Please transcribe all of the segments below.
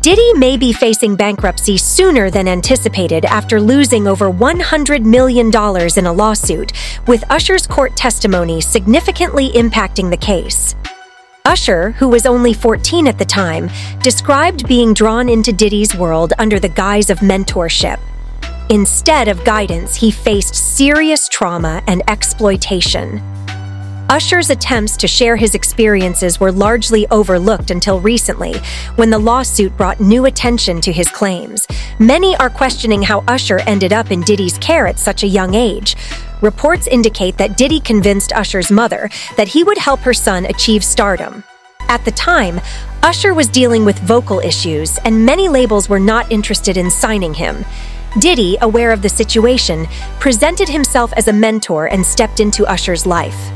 Diddy may be facing bankruptcy sooner than anticipated after losing over $100 million in a lawsuit, with Usher's court testimony significantly impacting the case. Usher, who was only 14 at the time, described being drawn into Diddy's world under the guise of mentorship. Instead of guidance, he faced serious trauma and exploitation. Usher's attempts to share his experiences were largely overlooked until recently, when the lawsuit brought new attention to his claims. Many are questioning how Usher ended up in Diddy's care at such a young age. Reports indicate that Diddy convinced Usher's mother that he would help her son achieve stardom. At the time, Usher was dealing with vocal issues, and many labels were not interested in signing him. Diddy, aware of the situation, presented himself as a mentor and stepped into Usher's life.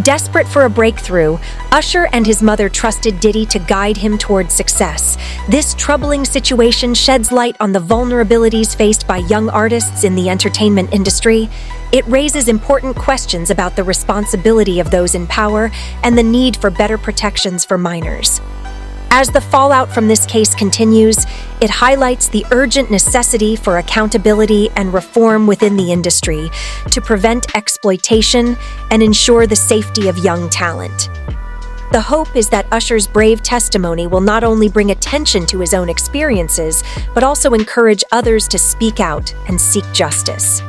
Desperate for a breakthrough, Usher and his mother trusted Diddy to guide him toward success. This troubling situation sheds light on the vulnerabilities faced by young artists in the entertainment industry. It raises important questions about the responsibility of those in power and the need for better protections for minors. As the fallout from this case continues, it highlights the urgent necessity for accountability and reform within the industry to prevent exploitation and ensure the safety of young talent. The hope is that Usher's brave testimony will not only bring attention to his own experiences, but also encourage others to speak out and seek justice.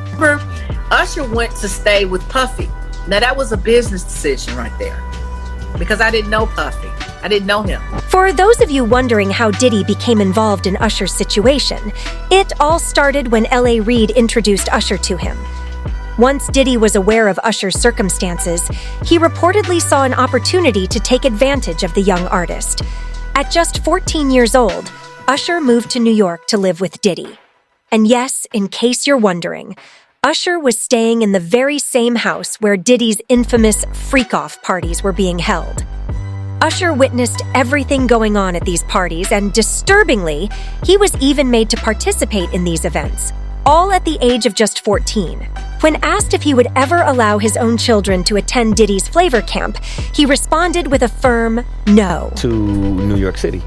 Usher went to stay with Puffy. Now that was a business decision right there, because I didn't know Puffy. I didn't know him. For those of you wondering how Diddy became involved in Usher's situation, it all started when L.A. Reid introduced Usher to him. Once Diddy was aware of Usher's circumstances, he reportedly saw an opportunity to take advantage of the young artist. At just 14 years old, Usher moved to New York to live with Diddy. And yes, in case you're wondering, Usher was staying in the very same house where Diddy's infamous freak-off parties were being held. Usher witnessed everything going on at these parties, and disturbingly, he was even made to participate in these events, all at the age of just 14. When asked if he would ever allow his own children to attend Diddy's flavor camp, he responded with a firm no. To New York City.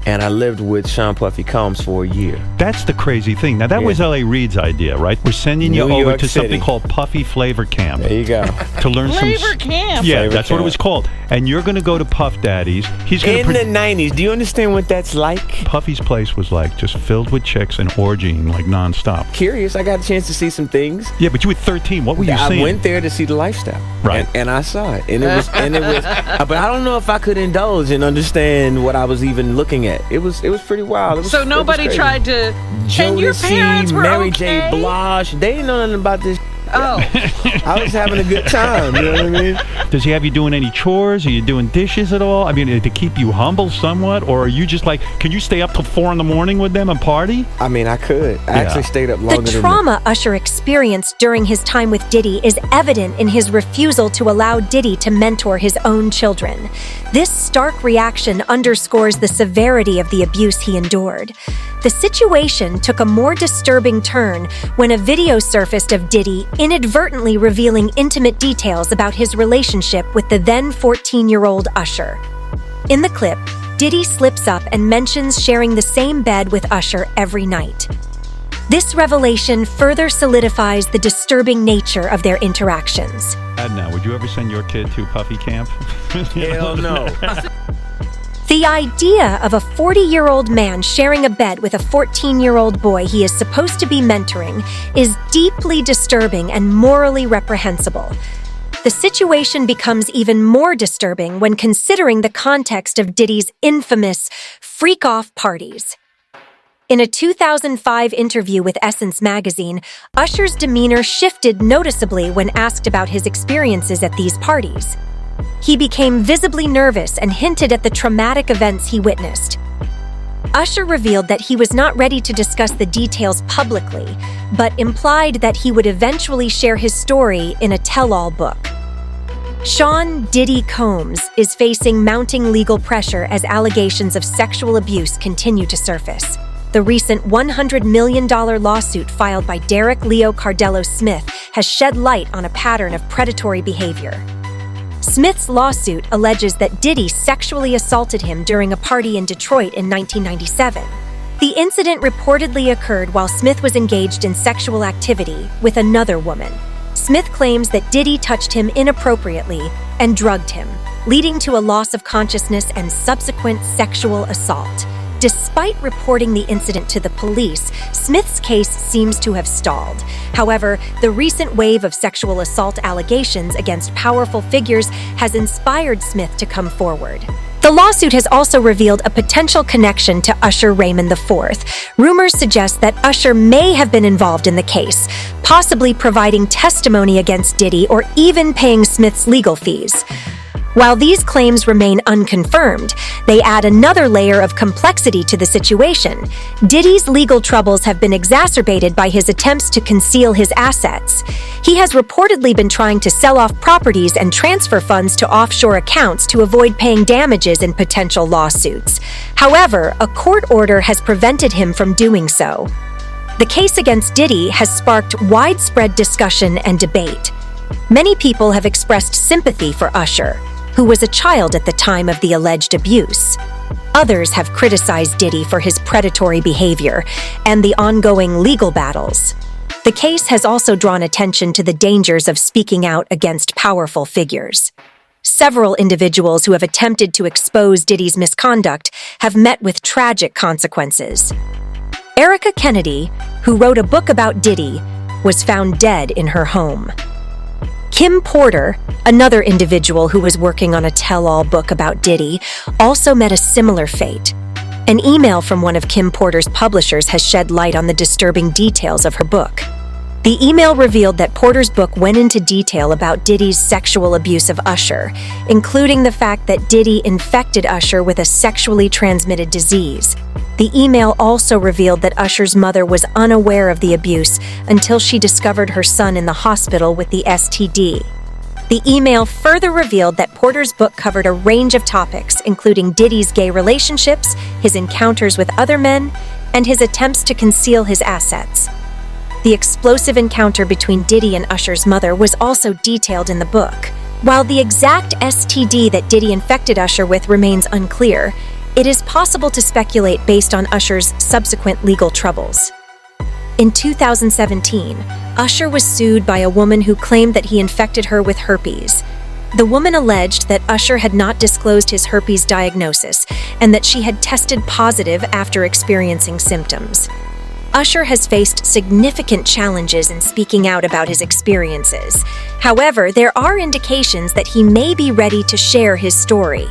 And I lived with Sean Puffy Combs for a year. That's the crazy thing. Now, that was L.A. Reid's idea, right? We're sending you over to something called Puffy Flavor Camp. There you go. To learn Flavor Camp? Yeah, Flavor that's what it was called. And you're going to go to Puff Daddy's. He's going In the 90s, do you understand what that's like? Puffy's place was like just filled with chicks and orgying like nonstop. Curious, I got a chance to see some things. Yeah, but you were 13. What were you I seeing? went there to see the lifestyle. Right. And I saw it. And it was, but I don't know if I could indulge and understand what I was even looking at. It was pretty wild. So nobody tried to. And your parents were Mary okay? J. Blige, they didn't know nothing about this. Oh. I was having a good time, you know what I mean? Does he have you doing any chores? Are you doing dishes at all? I mean, to keep you humble somewhat? Or are you just like, can you stay up till 4 a.m. with them and party? I mean, I could. I actually stayed up longer The trauma Usher experienced during his time with Diddy is evident in his refusal to allow Diddy to mentor his own children. This stark reaction underscores the severity of the abuse he endured. The situation took a more disturbing turn when a video surfaced of Diddy inadvertently revealing intimate details about his relationship with the then 14-year-old Usher. In the clip, Diddy slips up and mentions sharing the same bed with Usher every night. This revelation further solidifies the disturbing nature of their interactions. Now, would you ever send your kid to Puffy camp? Hell no. The idea of a 40-year-old man sharing a bed with a 14-year-old boy he is supposed to be mentoring is deeply disturbing and morally reprehensible. The situation becomes even more disturbing when considering the context of Diddy's infamous freak-off parties. In a 2005 interview with Essence magazine, Usher's demeanor shifted noticeably when asked about his experiences at these parties. He became visibly nervous and hinted at the traumatic events he witnessed. Usher revealed that he was not ready to discuss the details publicly, but implied that he would eventually share his story in a tell-all book. Sean "Diddy" Combs is facing mounting legal pressure as allegations of sexual abuse continue to surface. The recent $100 million lawsuit filed by Derek Leo Cardello Smith has shed light on a pattern of predatory behavior. Smith's lawsuit alleges that Diddy sexually assaulted him during a party in Detroit in 1997. The incident reportedly occurred while Smith was engaged in sexual activity with another woman. Smith claims that Diddy touched him inappropriately and drugged him, leading to a loss of consciousness and subsequent sexual assault. Despite reporting the incident to the police, Smith's case seems to have stalled. However, the recent wave of sexual assault allegations against powerful figures has inspired Smith to come forward. The lawsuit has also revealed a potential connection to Usher Raymond IV. Rumors suggest that Usher may have been involved in the case, possibly providing testimony against Diddy or even paying Smith's legal fees. While these claims remain unconfirmed, they add another layer of complexity to the situation. Diddy's legal troubles have been exacerbated by his attempts to conceal his assets. He has reportedly been trying to sell off properties and transfer funds to offshore accounts to avoid paying damages in potential lawsuits. However, a court order has prevented him from doing so. The case against Diddy has sparked widespread discussion and debate. Many people have expressed sympathy for Usher, who was a child at the time of the alleged abuse. Others have criticized Diddy for his predatory behavior and the ongoing legal battles. The case has also drawn attention to the dangers of speaking out against powerful figures. Several individuals who have attempted to expose Diddy's misconduct have met with tragic consequences. Erica Kennedy, who wrote a book about Diddy, was found dead in her home. Kim Porter, another individual who was working on a tell-all book about Diddy, also met a similar fate. An email from one of Kim Porter's publishers has shed light on the disturbing details of her book. The email revealed that Porter's book went into detail about Diddy's sexual abuse of Usher, including the fact that Diddy infected Usher with a sexually transmitted disease. The email also revealed that Usher's mother was unaware of the abuse until she discovered her son in the hospital with the STD. The email further revealed that Porter's book covered a range of topics, including Diddy's gay relationships, his encounters with other men, and his attempts to conceal his assets. The explosive encounter between Diddy and Usher's mother was also detailed in the book. While the exact STD that Diddy infected Usher with remains unclear, it is possible to speculate based on Usher's subsequent legal troubles. In 2017, Usher was sued by a woman who claimed that he infected her with herpes. The woman alleged that Usher had not disclosed his herpes diagnosis and that she had tested positive after experiencing symptoms. Usher has faced significant challenges in speaking out about his experiences. However, there are indications that he may be ready to share his story.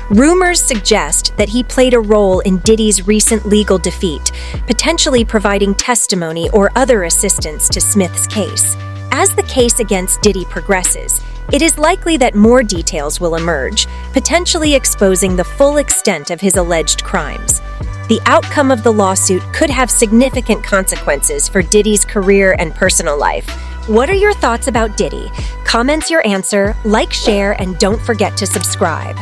Rumors suggest that he played a role in Diddy's recent legal defeat, potentially providing testimony or other assistance to Smith's case. As the case against Diddy progresses, it is likely that more details will emerge, potentially exposing the full extent of his alleged crimes. The outcome of the lawsuit could have significant consequences for Diddy's career and personal life. What are your thoughts about Diddy? Comment your answer, like, share, and don't forget to subscribe.